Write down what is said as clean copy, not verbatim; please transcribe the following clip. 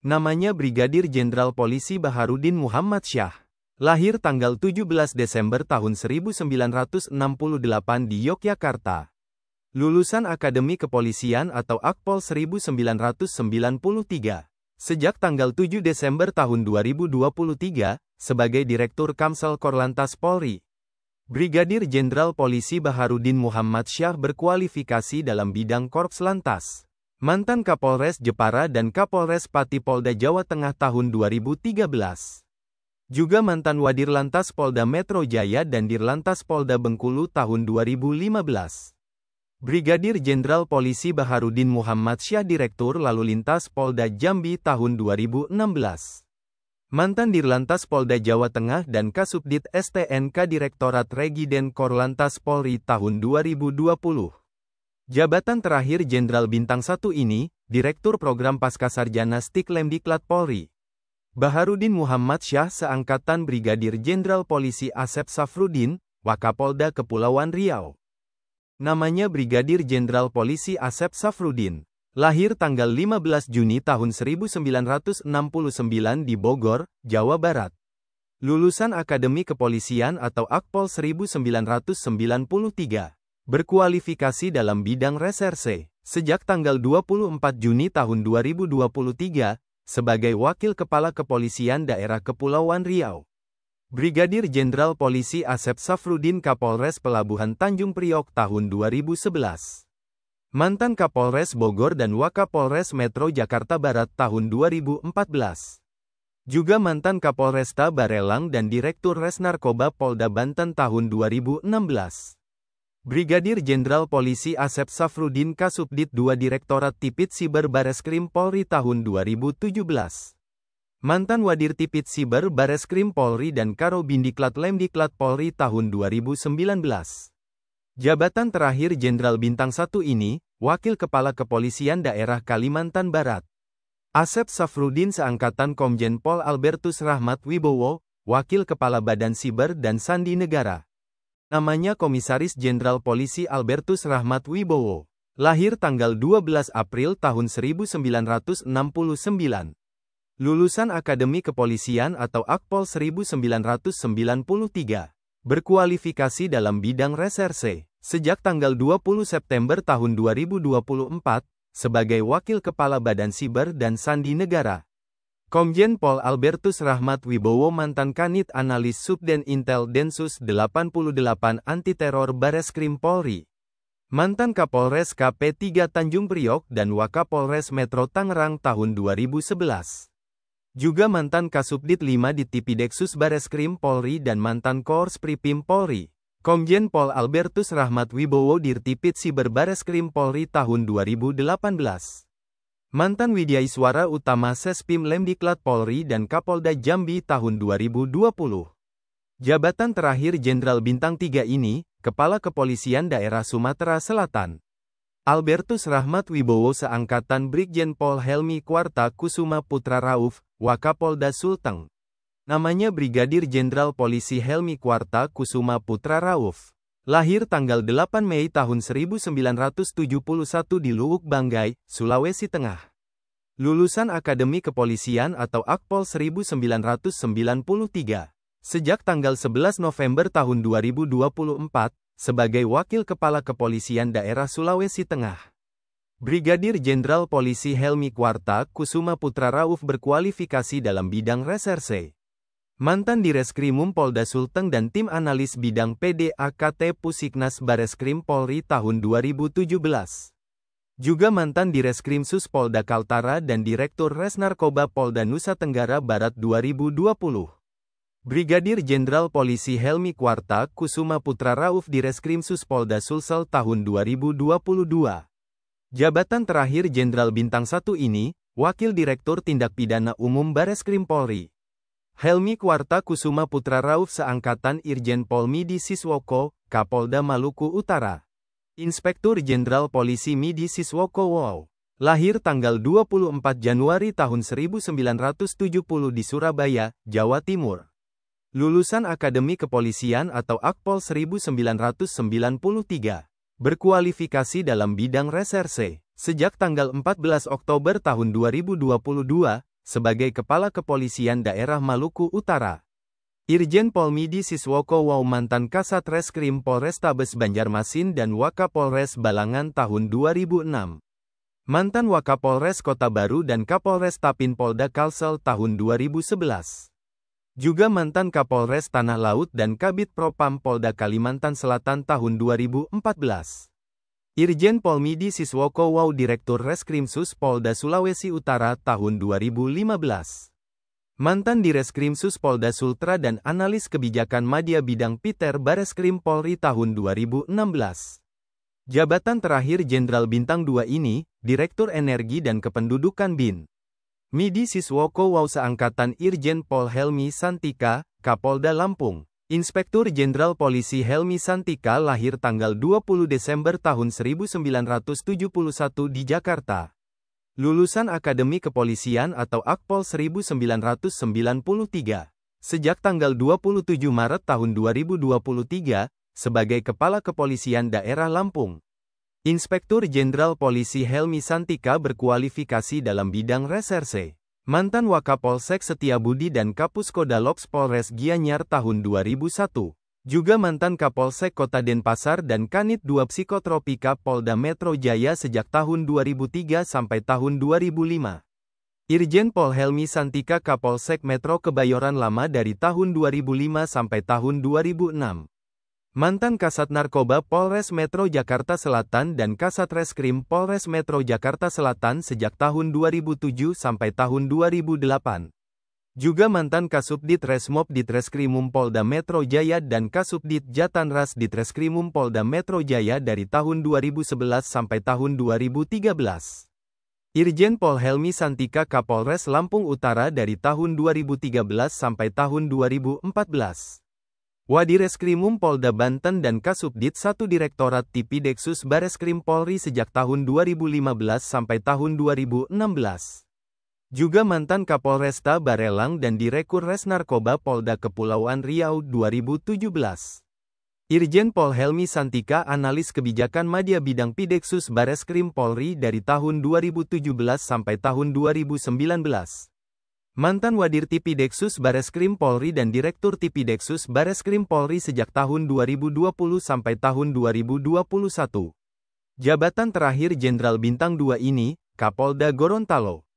Namanya Brigadir Jenderal Polisi Baharudin Muhammad Syah. Lahir tanggal 17 Desember tahun 1968 di Yogyakarta. Lulusan Akademi Kepolisian atau Akpol 1993. Sejak tanggal 7 Desember tahun 2023, sebagai Direktur Kamsel Korlantas Polri. Brigadir Jenderal Polisi Baharudin Muhammad Syah berkualifikasi dalam bidang Korps Lantas. Mantan Kapolres Jepara dan Kapolres Pati Polda Jawa Tengah tahun 2013. Juga mantan Wadir Lantas Polda Metro Jaya dan Dirlantas Polda Bengkulu tahun 2015. Brigadir Jenderal Polisi Baharudin Muhammad Syah Direktur Lalu Lintas Polda Jambi tahun 2016. Mantan Dirlantas Polda Jawa Tengah dan Kasubdit STNK Direktorat Regiden Korlantas Polri tahun 2020. Jabatan terakhir Jenderal Bintang 1 ini, Direktur Program Paskasarjana Stik Lemdiklat Polri. Baharudin Muhammad Syah seangkatan Brigadir Jenderal Polisi Asep Safrudin, Wakapolda Kepulauan Riau. Namanya Brigadir Jenderal Polisi Asep Safrudin. Lahir tanggal 15 Juni tahun 1969 di Bogor, Jawa Barat. Lulusan Akademi Kepolisian atau Akpol 1993. Berkualifikasi dalam bidang reserse. Sejak tanggal 24 Juni tahun 2023, sebagai Wakil Kepala Kepolisian Daerah Kepulauan Riau. Brigadir Jenderal Polisi Asep Safrudin Kapolres Pelabuhan Tanjung Priok tahun 2011. Mantan Kapolres Bogor dan Wakapolres Metro Jakarta Barat tahun 2014. Juga mantan Kapolresta Barelang dan Direktur Res Narkoba Polda Banten tahun 2016. Brigadir Jenderal Polisi Asep Safrudin Kasubdit 2 Direktorat Tipit Siber Bareskrim Polri tahun 2017. Mantan Wadir Tipit Siber Bareskrim Polri dan Karobindiklat Lemdiklat Polri tahun 2019. Jabatan terakhir Jenderal Bintang 1 ini, Wakil Kepala Kepolisian Daerah Kalimantan Barat. Asep Safrudin seangkatan Komjen Pol Albertus Rahmat Wibowo, Wakil Kepala Badan Siber dan Sandi Negara. Namanya Komisaris Jenderal Polisi Albertus Rahmat Wibowo. Lahir tanggal 12 April tahun 1969. Lulusan Akademi Kepolisian atau Akpol 1993. Berkualifikasi dalam bidang reserse. Sejak tanggal 20 September tahun 2024, sebagai Wakil Kepala Badan Siber dan Sandi Negara. Komjen Pol Albertus Rahmat Wibowo mantan Kanit Analis Subden Intel Densus 88 Anti Teror Bareskrim Polri. Mantan Kapolres KP 3 Tanjung Priok dan Wakapolres Metro Tangerang tahun 2011. Juga mantan Kasubdit 5 di Tipideksus Bareskrim Polri dan mantan Kors Pripim Polri. Komjen Pol Albertus Rahmat Wibowo Dirtipit Siber Bareskrim Polri tahun 2018. Mantan Widyaiswara Utama Sespim Lemdiklat Polri dan Kapolda Jambi tahun 2020. Jabatan terakhir Jenderal Bintang 3 ini, Kepala Kepolisian Daerah Sumatera Selatan. Albertus Rahmat Wibowo seangkatan Brigjen Pol Helmi Kwarta Kusuma Putra Rauf, Wakapolda Sulteng. Namanya Brigadir Jenderal Polisi Helmi Kwarta Kusuma Putra Rauf. Lahir tanggal 8 Mei tahun 1971 di Luwuk Banggai, Sulawesi Tengah. Lulusan Akademi Kepolisian atau Akpol 1993. Sejak tanggal 11 November tahun 2024, sebagai Wakil Kepala Kepolisian Daerah Sulawesi Tengah. Brigadir Jenderal Polisi Helmi Kwarta Kusuma Putra Rauf berkualifikasi dalam bidang reserse. Mantan Direskrimum Polda Sulteng dan Tim Analis Bidang PDAKT Pusiknas Bareskrim Polri tahun 2017. Juga mantan Direskrimsus Polda Kaltara dan Direktur Res Narkoba Polda Nusa Tenggara Barat 2020. Brigadir Jenderal Polisi Helmi Kwarta Kusuma Putra Rauf Direskrimsus Polda Sulsel tahun 2022. Jabatan terakhir Jenderal Bintang 1 ini, Wakil Direktur Tindak Pidana Umum Bareskrim Polri. Helmi Kwarta Kusuma Putra Rauf seangkatan Irjen Pol Midi Siswoko, Kapolda Maluku Utara. Inspektur Jenderal Polisi Midi Siswoko Wow. Lahir tanggal 24 Januari tahun 1970 di Surabaya, Jawa Timur. Lulusan Akademi Kepolisian atau Akpol 1993. Berkualifikasi dalam bidang reserse. Sejak tanggal 14 Oktober tahun 2022, sebagai Kepala Kepolisian Daerah Maluku Utara. Irjen Pol Midi Siswoko Wow mantan Kasat Reskrim Polrestabes Banjarmasin dan Wakapolres Balangan tahun 2006. Mantan Wakapolres Kota Baru dan Kapolres Tapin Polda Kalsel tahun 2011. Juga mantan Kapolres Tanah Laut dan Kabid Propam Polda Kalimantan Selatan tahun 2014. Irjen Pol Midi Siswoko Wow Direktur Reskrimsus Polda Sulawesi Utara tahun 2015. Mantan Direskrimsus Polda Sultra dan Analis Kebijakan Madya Bidang Piter Bareskrim Polri tahun 2016. Jabatan terakhir Jenderal Bintang 2 ini, Direktur Energi dan Kependudukan BIN. Midi Siswoko Wow seangkatan Irjen Pol Helmi Santika, Kapolda Lampung. Inspektur Jenderal Polisi Helmi Santika lahir tanggal 20 Desember tahun 1971 di Jakarta. Lulusan Akademi Kepolisian atau Akpol 1993. Sejak tanggal 27 Maret tahun 2023, sebagai Kepala Kepolisian Daerah Lampung. Inspektur Jenderal Polisi Helmi Santika berkualifikasi dalam bidang reserse. Mantan Wakapolsek Setiabudi dan Kapuskoda-Lops Polres Gianyar tahun 2001. Juga mantan Kapolsek Kota Denpasar dan Kanit 2 Psikotropika Polda Metro Jaya sejak tahun 2003 sampai tahun 2005. Irjen Pol Helmi Santika Kapolsek Metro Kebayoran Lama dari tahun 2005 sampai tahun 2006. Mantan Kasat Narkoba Polres Metro Jakarta Selatan dan Kasat Reskrim Polres Metro Jakarta Selatan sejak tahun 2007 sampai tahun 2008. Juga mantan Kasubdit Resmob Ditreskrimum Polda Metro Jaya dan Kasubdit Jatanras Ditreskrimum Polda Metro Jaya dari tahun 2011 sampai tahun 2013. Irjen Pol Helmi Santika Kapolres Lampung Utara dari tahun 2013 sampai tahun 2014. Wadireskrimum Polda Banten dan Kasubdit 1 Direktorat Tipideksus Bareskrim Polri sejak tahun 2015 sampai tahun 2016. Juga mantan Kapolresta Barelang dan Direktur Res Narkoba Polda Kepulauan Riau 2017. Irjen Pol Helmi Santika Analis Kebijakan Madya Bidang Pideksus Bareskrim Polri dari tahun 2017 sampai tahun 2019. Mantan Wadir Tipideksus Bareskrim Polri dan Direktur Tipideksus Bareskrim Polri sejak tahun 2020 sampai tahun 2021. Jabatan terakhir Jenderal Bintang 2 ini, Kapolda Gorontalo.